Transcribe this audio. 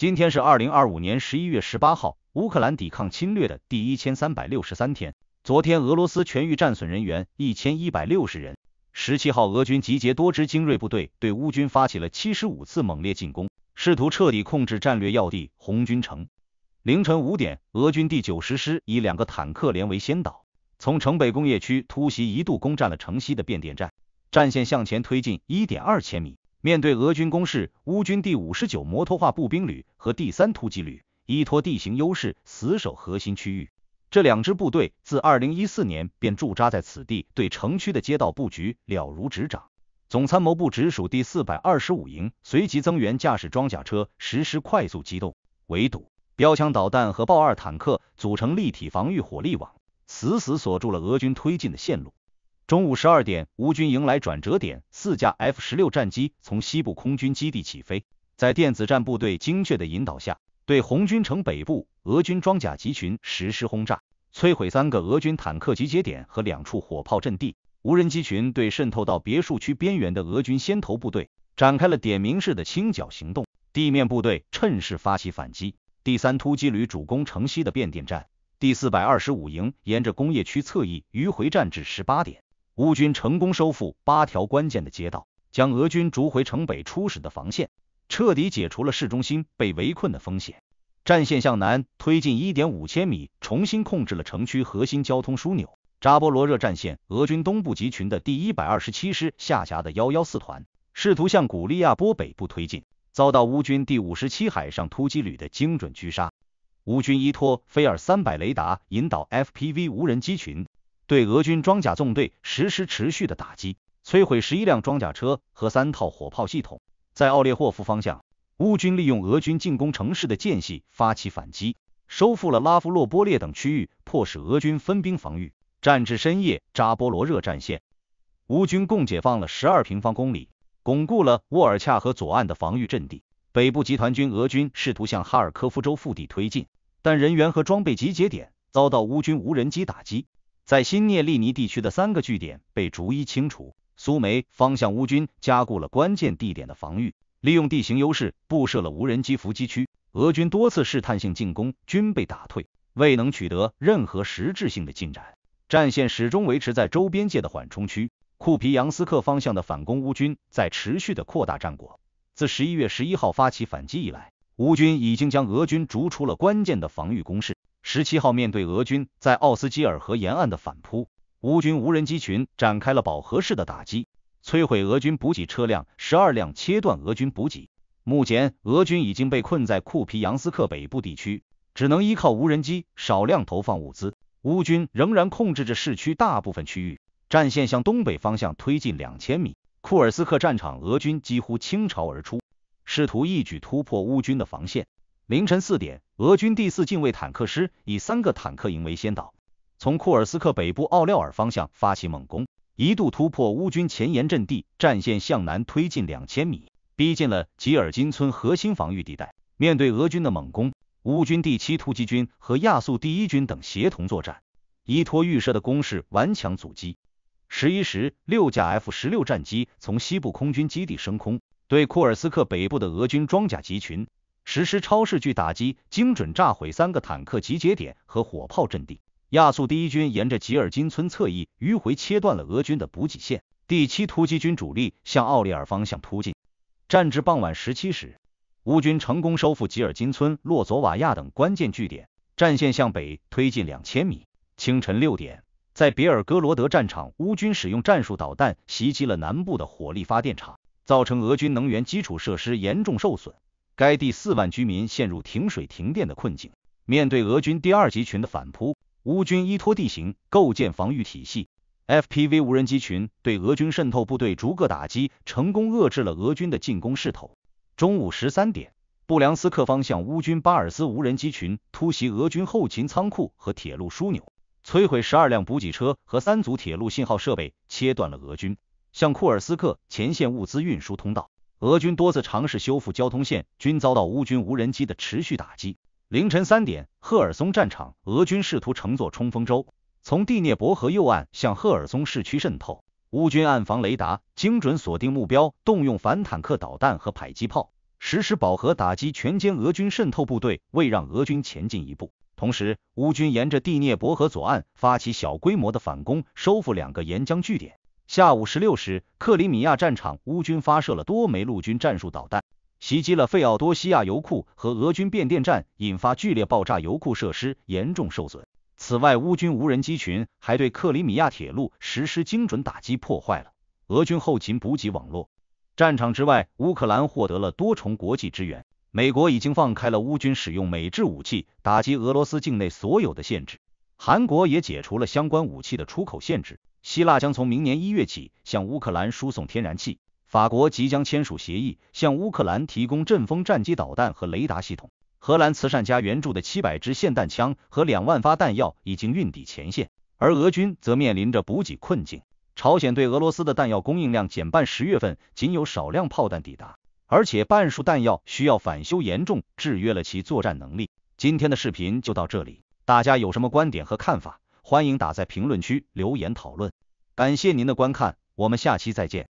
今天是2025年11月18号，乌克兰抵抗侵略的第1363天。昨天俄罗斯全域战损人员1160人。17号，俄军集结多支精锐部队，对乌军发起了75次猛烈进攻，试图彻底控制战略要地红军城。凌晨5点，俄军第90师以2个坦克连为先导，从城北工业区突袭，一度攻占了城西的变电站，战线向前推进 1.2千米。面对俄军攻势，乌军第59摩托化步兵旅和第3突击旅依托地形优势，死守核心区域。这两支部队自2014年便驻扎在此地，对城区的街道布局了如指掌。总参谋部直属第425营随即增援，驾驶装甲车实施快速机动、围堵、标枪导弹和豹2坦克，组成立体防御火力网，死死锁住了俄军推进的线路。中午12点，乌军迎来转折点，4架 F-16战机从西部空军基地起飞，在电子战部队精确的引导下，对红军城北部俄军装甲集群实施轰炸，摧毁3个俄军坦克集结点和2处火炮阵地。无人机群对渗透到别墅区边缘的俄军先头部队展开了点名式的清剿行动，地面部队趁势发起反击。第3突击旅主攻城西的变电站，第425营沿着工业区侧翼迂回战至18点。乌军成功收复8条关键的街道，将俄军逐回城北初始的防线，彻底解除了市中心被围困的风险。战线向南推进 1.5千米，重新控制了城区核心交通枢纽。扎波罗热战线，俄军东部集群的第127师下辖的114团试图向古利亚波北部推进，遭到乌军第57海上突击旅的精准狙杀。乌军依托菲尔300雷达引导 FPV 无人机群对俄军装甲纵队实施持续的打击，摧毁11辆装甲车和3套火炮系统。在奥列霍夫方向，乌军利用俄军进攻城市的间隙发起反击，收复了拉夫洛波列等区域，迫使俄军分兵防御。战至深夜，扎波罗热战线，乌军共解放了12平方公里，巩固了沃尔恰河左岸的防御阵地。北部集团军俄军试图向哈尔科夫州腹地推进，但人员和装备集结点遭到乌军无人机打击。在新涅利尼地区的3个据点被逐一清除。苏梅方向乌军加固了关键地点的防御，利用地形优势布设了无人机伏击区。俄军多次试探性进攻均被打退，未能取得任何实质性的进展。战线始终维持在周边界的缓冲区。库皮扬斯克方向的反攻乌军在持续的扩大战果。自11月11号发起反击以来，乌军已经将俄军逐出了关键的防御工事。17号，面对俄军在奥斯基尔河沿岸的反扑，乌军无人机群展开了饱和式的打击，摧毁俄军补给车辆12辆，切断俄军补给。目前俄军已经被困在库皮扬斯克北部地区，只能依靠无人机少量投放物资。乌军仍然控制着市区大部分区域，战线向东北方向推进2000米。库尔斯克战场，俄军几乎倾巢而出，试图一举突破乌军的防线。凌晨4点，俄军第4近卫坦克师以3个坦克营为先导，从库尔斯克北部奥廖尔方向发起猛攻，一度突破乌军前沿阵地，战线向南推进2000米，逼近了吉尔金村核心防御地带。面对俄军的猛攻，乌军第7突击军和亚速第1军等协同作战，依托预设的攻势顽强阻击。11时，6架 F-16战机从西部空军基地升空，对库尔斯克北部的俄军装甲集群实施超视距打击，精准炸毁3个坦克集结点和火炮阵地。亚速第1军沿着吉尔金村侧翼迂回，切断了俄军的补给线。第7突击军主力向奥列尔方向突进。战至傍晚17时，乌军成功收复吉尔金村、洛佐瓦亚等关键据点，战线向北推进2000米。清晨6点，在别尔哥罗德战场，乌军使用战术导弹袭击了南部的火力发电厂，造成俄军能源基础设施严重受损。该地4万居民陷入停水停电的困境。面对俄军第2集群的反扑，乌军依托地形构建防御体系。FPV 无人机群对俄军渗透部队逐个打击，成功遏制了俄军的进攻势头。中午13点，布良斯克方向乌军巴尔斯无人机群突袭俄军后勤仓库和铁路枢纽，摧毁12辆补给车和3组铁路信号设备，切断了俄军向库尔斯克前线物资运输通道。俄军多次尝试修复交通线，均遭到乌军无人机的持续打击。凌晨3点，赫尔松战场，俄军试图乘坐冲锋舟，从第聂伯河右岸向赫尔松市区渗透。乌军暗防雷达，精准锁定目标，动用反坦克导弹和迫击炮，实施饱和打击全歼俄军渗透部队，未让俄军前进一步。同时，乌军沿着第聂伯河左岸发起小规模的反攻，收复2个沿江据点。下午16时，克里米亚战场，乌军发射了多枚陆军战术导弹，袭击了费奥多西亚油库和俄军变电站，引发剧烈爆炸，油库设施严重受损。此外，乌军无人机群还对克里米亚铁路实施精准打击，破坏了俄军后勤补给网络。战场之外，乌克兰获得了多重国际支援，美国已经放开了乌军使用美制武器打击俄罗斯境内所有的限制，韩国也解除了相关武器的出口限制，希腊将从明年1月起向乌克兰输送天然气，法国即将签署协议，向乌克兰提供阵风战机导弹和雷达系统，荷兰慈善家援助的700支霰弹枪和2万发弹药已经运抵前线，而俄军则面临着补给困境。朝鲜对俄罗斯的弹药供应量减半，10月份仅有少量炮弹抵达，而且半数弹药需要返修，严重制约了其作战能力。今天的视频就到这里，大家有什么观点和看法，欢迎打在评论区留言讨论。感谢您的观看，我们下期再见。